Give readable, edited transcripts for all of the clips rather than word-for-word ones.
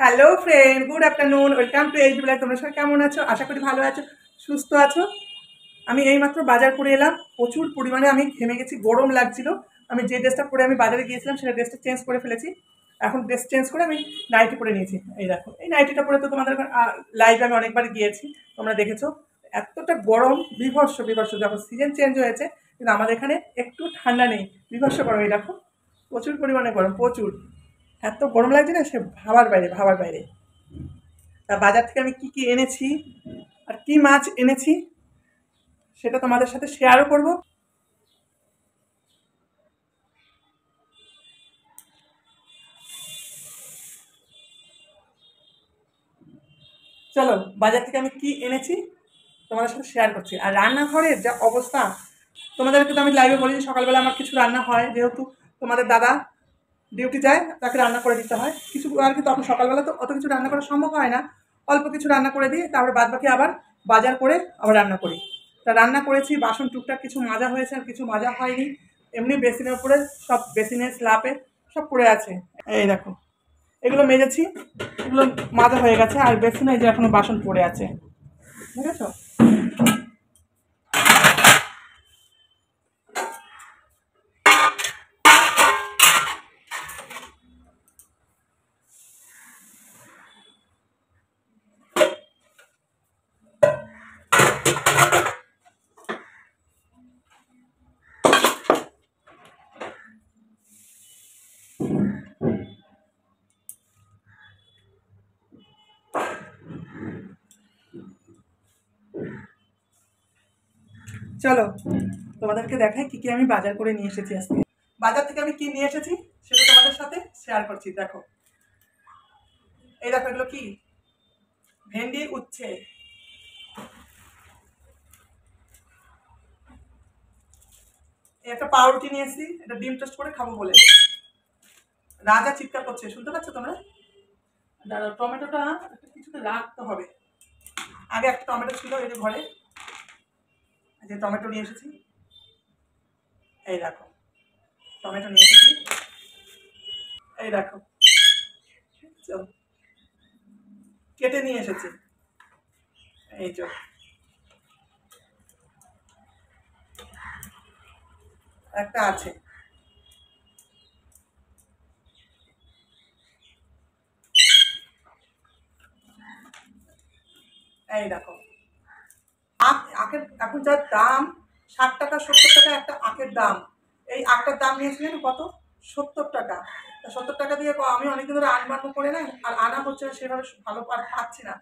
Hello friend, good afternoon, welcome to H blog. তোমরা সবাই কেমন আছো? আশা করি ভালো আছো, সুস্থ আছো। আমি এইমাত্র বাজার করে এলাম। প্রচুর পরিমাণে আমি ঘেমে গেছি, গরম লাগছিল। আমি যে ড্রেসটা পরে আমি বাজারে গিয়েছিলাম সেটা ড্রেসটা চেঞ্জ করে ফেলেছি। এখন ড্রেস চেঞ্জ করে আমি নাইটি পরে নিয়েছি। এই দেখো, এই নাইটিটা পরে তো তোমাদের লাইভে আমি অনেকবার গিয়েছি, তোমরা দেখেছো। এতটা গরম, বিভৎস বিভৎস। যখন সিজন চেঞ্জ হয়েছে, কিন্তু আমাদের এখানে একটু ঠান্ডা নেই, বিভৎস গরম। এই দেখো, প্রচুর পরিমাণে গরম, প্রচুর। এত গরম লাগছে না, সে ভাবার বাইরে, ভাবার বাইরে। তা বাজার থেকে আমি কি কি এনেছি আর কি মাছ এনেছি সেটা তোমাদের সাথে শেয়ারও করব। চলো, বাজার থেকে আমি কি এনেছি তোমাদের সাথে শেয়ার করছি। আর রান্নাঘরের যা অবস্থা, তোমাদেরকে তো আমি লাইভে বলি যে সকালবেলা আমার কিছু রান্না হয়, যেহেতু তোমাদের দাদা ডিউটি যায়, তাকে রান্না করে দিতে হয় কিছু। আর কি তখন সকালবেলা তো অত কিছু রান্না করা সম্ভব হয় না, অল্প কিছু রান্না করে দিই, তারপরে বাদ বাকি আবার বাজার করে আবার রান্না করি। তা রান্না করেছি, বাসন টুকটাক কিছু মাজা হয়েছে আর কিছু মাজা হয়নি। এমনি বেসিনের উপরে সব, বেসিনের স্ল্যাপে সব পড়ে আছে। এই দেখো, এগুলো মেজেছি, এগুলো মাজা হয়ে গেছে। আর বেসিনে এই যে এখনো বাসন পড়ে আছে, ঠিক আছে। চলো তোমাদেরকে দেখাই কি কি আমি বাজার করে নিয়ে এসেছি আজকে। বাজার থেকে আমি কি নিয়ে এসেছি সেটা তোমাদের সাথে শেয়ার করছি। দেখো, এই দেখো, এগুলো কি? ভেন্ডি, উচ্ছে। একটা পাউরুটি নিয়ে এসেছি, এটা ডিম টোস্ট করে খাবো বলে। রাজা চিৎকার করছে, শুনতে পাচ্ছ তোমরা? দাঁড়াও, টমেটোটা কিছুতে রাখতে হবে। আগে একটা টমেটো ছিল এই যে ঘরে, যে টমেটো নিয়ে এসেছি। এই দেখো, টমেটো নিয়ে এসেছি। এই দেখো, কেটে নিয়ে এসেছি। এই যে একটা আছে। এই দেখো, আখের এখন যার দাম, 60 টাকা 70 টাকা একটা আখের দাম। এই আখটার দাম নিয়েছিলেন কত? 70 টাকা। 70 টাকা দিয়ে আমি অনেকদিন ধরে আনবান্ন করে না, আর আনা হচ্ছে না সেভাবে, ভালো পাচ্ছি না।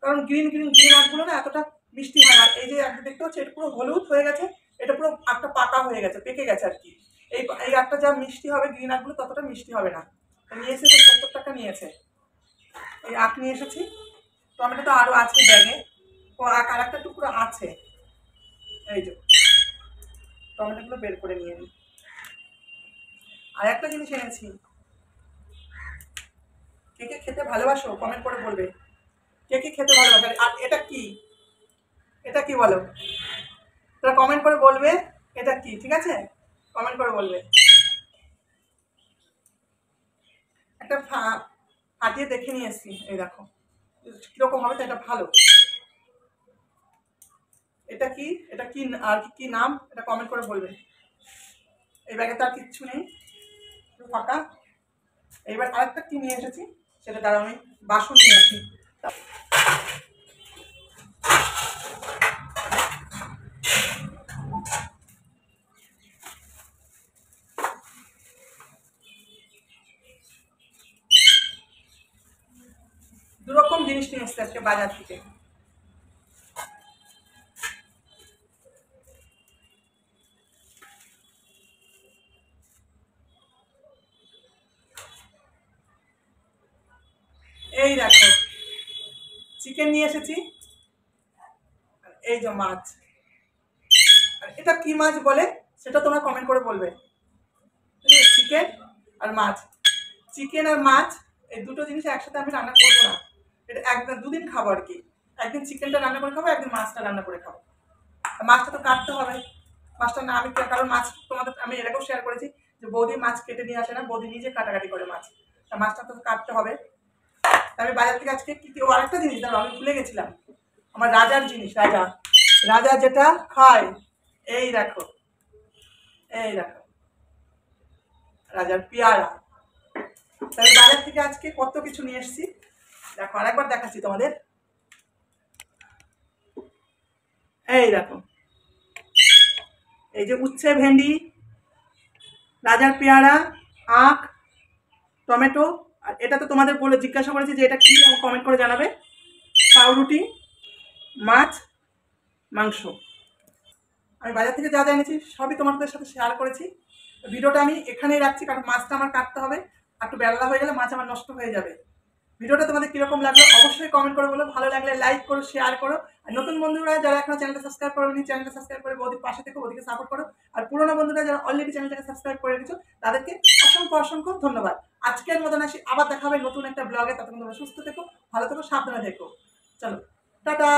কারণ গ্রিন গ্রিন গ্রিন আখগুলো না এতটা মিষ্টি হয় না। এই যে একটা দেখতে হচ্ছে, এটা পুরো হলুদ হয়ে গেছে, এটা পুরো আখটা পাকা হয়ে গেছে, পেকে গেছে আর কি। এই এই আখটা যা মিষ্টি হবে, গ্রিন আখগুলো ততটা মিষ্টি হবে না। নিয়ে এসেছে, 70 টাকা নিয়েছে। এই আখ নিয়ে এসেছি। টমেটো তো আরও আছে ব্যাগে, ও আখ আর একটা টুকরো আছে। এই যে টমেটোগুলো বের করে নিয়ে নিই। আর একটা জিনিস এনেছি, কে কে খেতে ভালোবাসো কমেন্ট করে বলবে। কে কে খেতে ভালোবাসো? আর এটা কি? এটা কি বলো? তোরা কমেন্ট করে বলবে এটা কি, ঠিক আছে? কমেন্ট করে বলবে। একটা ফাটিয়ে দেখে নিয়ে এসছি, এই দেখো কিরকম হবে। তো এটা ভালো। এটা কি? এটা কি আর কি নাম, এটা কমেন্ট করে বলবে। এই ব্যাগে তো আর কিচ্ছু নেই, ফাঁকা। এইবার আরেকটা কি নিয়ে এসেছি সেটা দ্বারা আমি বাসন নিয়ে আসি। দুরকম জিনিস নিয়ে এসছে আজকে বাজার থেকে। এই দেখো, চিকেন নিয়ে এসেছি। এই যে মাছ। আর এটা কি মাছ বলে সেটা তোমরা কমেন্ট করে বলবে। চিকেন আর মাছ, চিকেন আর মাছ, এই দুটো জিনিস একসাথে আমি রান্না করবো না। এটা একদিন দুদিন খাবো আর কি। একদিন চিকেনটা রান্না করে খাবো, একদিন মাছটা রান্না করে খাবো। মাছটা তো কাটতে হবে। মাছটা না আমি, কারণ মাছ তোমাদের আমি এরকম শেয়ার করেছি যে বৌদি মাছ কেটে নিয়ে আসে না, বৌদি নিজে কাটাকাটি করে মাছ। তা মাছটা তো কাটতে হবে। আমি বাজার থেকে আজকে কি ও আরেকটা জিনিস দাঁড়াও, আমি ভুলে গেছিলাম, আমার রাজার জিনিস, রাজা রাজা যেটা খায়, এই দেখো, এই দেখো রাজার পেয়ারা। তাই বাজার থেকে আজকে কত কিছু নিয়ে এসেছি, দেখো আরেকবার দেখাচ্ছি তোমাদের। এই দেখো, এই যে উচ্ছে ভেন্ডি, রাজার পেয়ারা, আখ, টমেটো, আর এটা তো তোমাদের বলে জিজ্ঞাসা করেছি যে এটা কি, কমেন্ট করে জানাবে। পাউরুটি, মাছ, মাংস। আমি বাজার থেকে যা যা এনেছি সবই তোমাদের সাথে শেয়ার করেছি। ভিডিওটা আমি এখানেই রাখছি, কারণ মাছটা আমার কাটতে হবে, আর একটু বেলা হয়ে গেলে মাছ আমার নষ্ট হয়ে যাবে। ভিডিওটা তোমাদের কীরকম লাগলো অবশ্যই কমেন্ট করে বলো, ভালো লাগলে লাইক করো, শেয়ার করো। আর নতুন বন্ধুরা যারা এখনো চ্যানেলটা সাবস্ক্রাইব করোনি, চ্যানেলটা সাবস্ক্রাইব করে বৌদির পাশে থেকে বৌদিকে সাপোর্ট করো। আর পুরোনো বন্ধুরা যারা অলরেডি চ্যানেলটাকে সাবস্ক্রাইব করে রেখেছো তাদেরকে অসংখ্য অসংখ্য ধন্যবাদ। আজকের মতন আসি, আবার দেখা হবে নতুন একটা ব্লগে। ততক্ষণ তোমরা সুস্থ থেকো, ভালো থেকো, সাবধানে থেকো। চলো, টাটা।